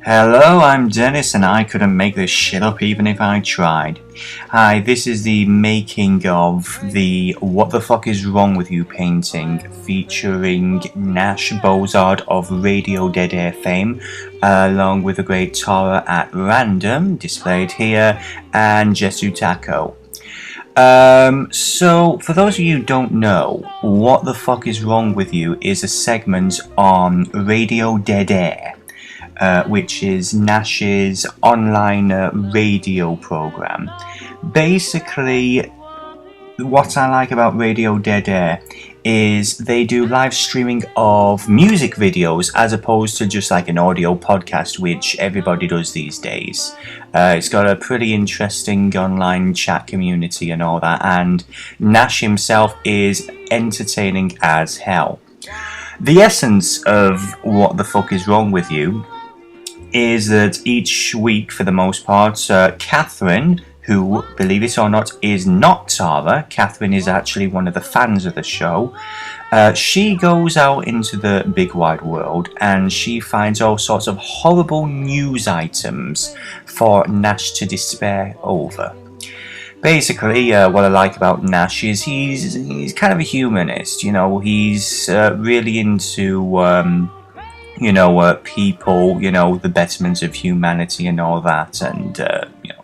Hello, I'm Dennis and I couldn't make this shit up even if I tried. Hi, this is the making of the What the Fuck Is Wrong With You painting featuring Nash Bozard of Radio Dead Air fame, along with the great Tara at Random, displayed here, and Jesu Taco. So, for those of you who don't know, What the Fuck Is Wrong With You is a segment on Radio Dead Air. Which is Nash's online radio program. Basically, what I like about Radio Dead Air is they do live streaming of music videos as opposed to just like an audio podcast, which everybody does these days. It's got a pretty interesting online chat community and all that, and Nash himself is entertaining as hell. The essence of What the Fuck Is Wrong With You is that each week, for the most part, Catherine, who, believe it or not, is not Tara. Catherine is actually one of the fans of the show. She goes out into the big wide world and she finds all sorts of horrible news items for Nash to despair over. Basically, what I like about Nash is he's kind of a humanist. You know, he's really into people, the betterment of humanity and all that, and,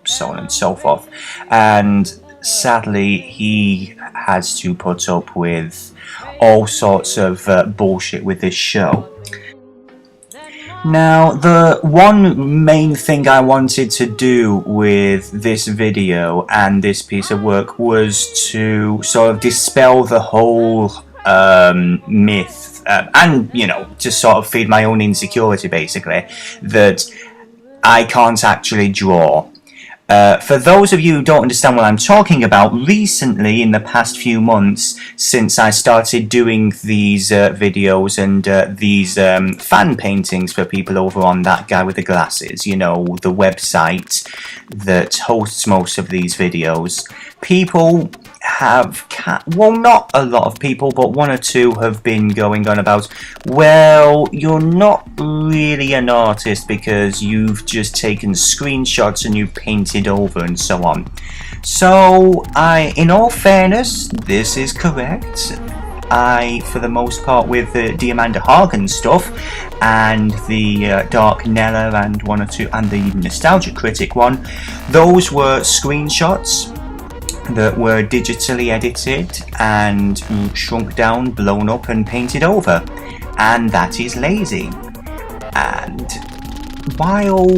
so on and so forth. And sadly, he has to put up with all sorts of bullshit with this show. Now, the one main thing I wanted to do with this video and this piece of work was to sort of dispel the whole myth, and just sort of feed my own insecurity, basically, that I can't actually draw. For those of you who don't understand what I'm talking about, recently, in the past few months, since I started doing these videos and these fan paintings for people over on That Guy With The Glasses, the website that hosts most of these videos, people have, not a lot of people, but one or two have been going on about, well, you're not really an artist because you've just taken screenshots and you've painted over and so on. So, in all fairness, this is correct. For the most part, with the Diamanda Hagen stuff and the Dark Nella and one or two, and the Nostalgia Critic one, those were screenshots that were digitally edited and shrunk down, blown up and painted over, and that is lazy. And while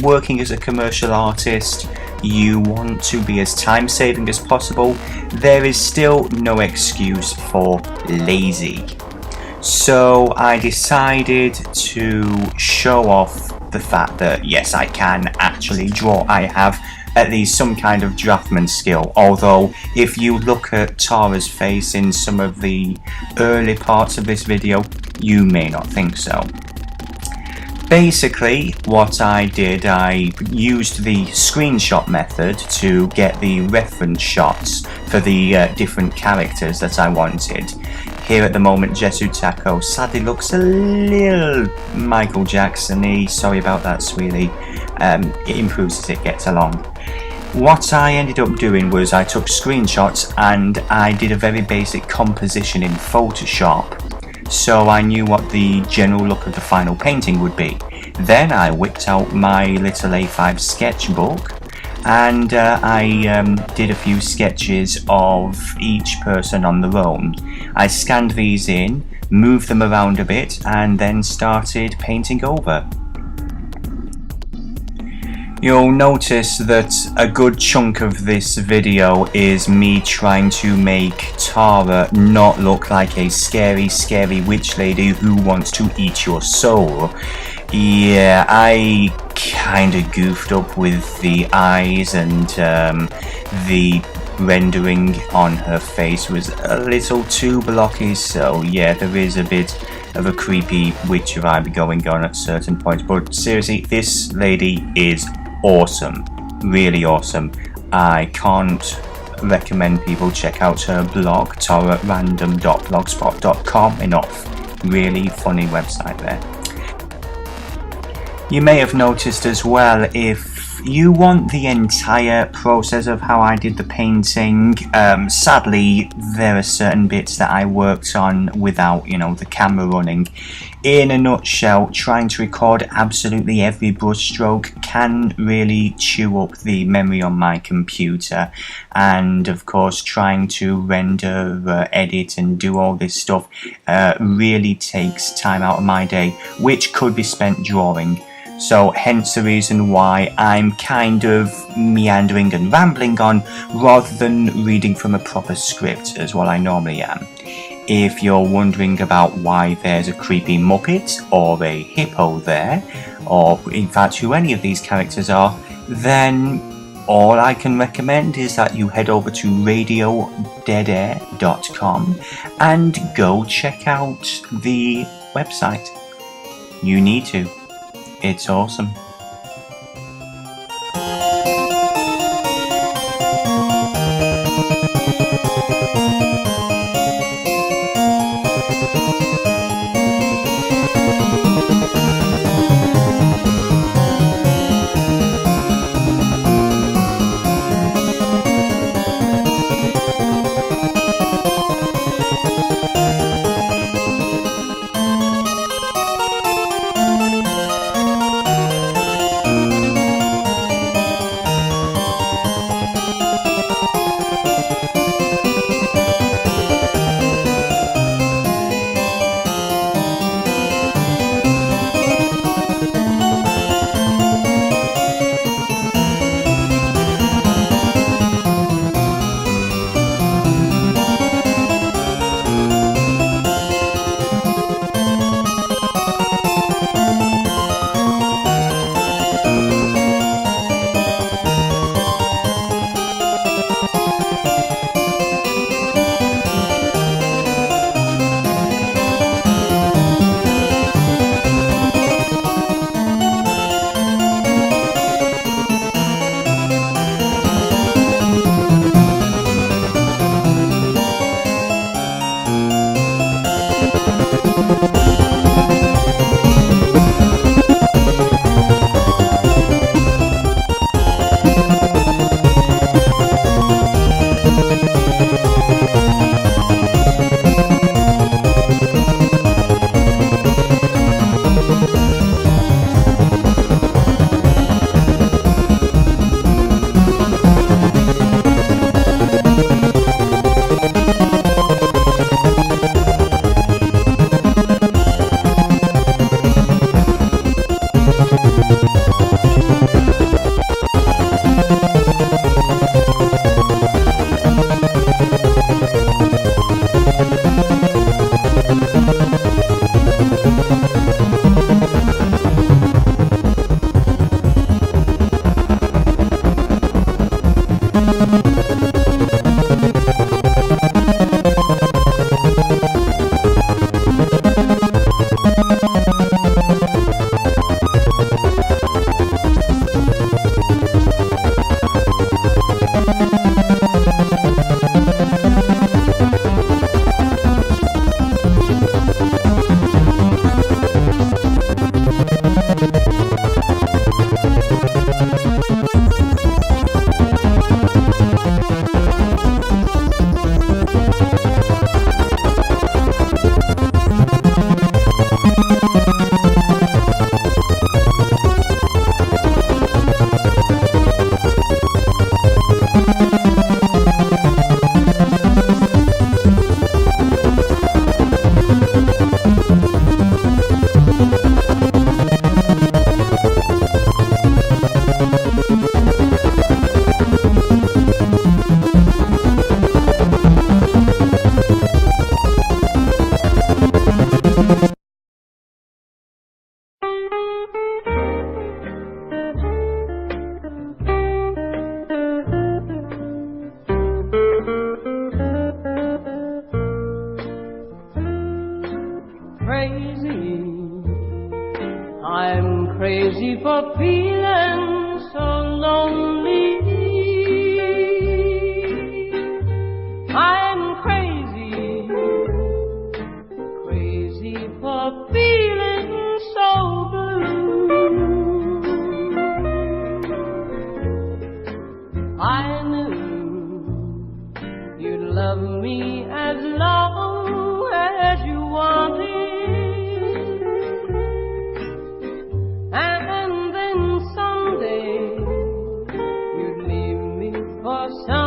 working as a commercial artist, you want to be as time saving as possible, there is still no excuse for lazy. So I decided to show off the fact that yes, I can actually draw. I have at least some kind of draftman skill, although if you look at Tara's face in some of the early parts of this video, you may not think so. Basically, what I did, I used the screenshot method to get the reference shots for the different characters that I wanted. Here at the moment, Jesu Taco sadly looks a little Michael Jackson-y. Sorry about that, sweetie. It improves as it gets along. What I ended up doing was I took screenshots and I did a very basic composition in Photoshop, so I knew what the general look of the final painting would be. Then I whipped out my little A5 sketchbook and I did a few sketches of each person on their own. I scanned these in, moved them around a bit, and then started painting over. You'll notice that a good chunk of this video is me trying to make Tara not look like a scary, scary witch lady who wants to eat your soul. Yeah, I kinda goofed up with the eyes, and the rendering on her face was a little too blocky, so yeah, there is a bit of a creepy witcher vibe going on at certain points, but seriously, this lady is awesome, really awesome. I can't recommend people check out her blog, taratrandom.blogspot.com enough. Really funny website there. You may have noticed as well, if you want the entire process of how I did the painting, sadly there are certain bits that I worked on without, the camera running. In a nutshell, trying to record absolutely every brushstroke can really chew up the memory on my computer, and of course trying to render, edit and do all this stuff really takes time out of my day, which could be spent drawing. So hence the reason why I'm kind of meandering and rambling on rather than reading from a proper script as what I normally am. If you're wondering about why there's a creepy Muppet or a hippo there, or in fact who any of these characters are, then all I can recommend is that you head over to radiodeadair.com and go check out the website. You need to. It's awesome. I'm crazy for feeling so lonely. I'm crazy, crazy for feeling so blue. love me as long as you wanted, and then someday you'd leave me for some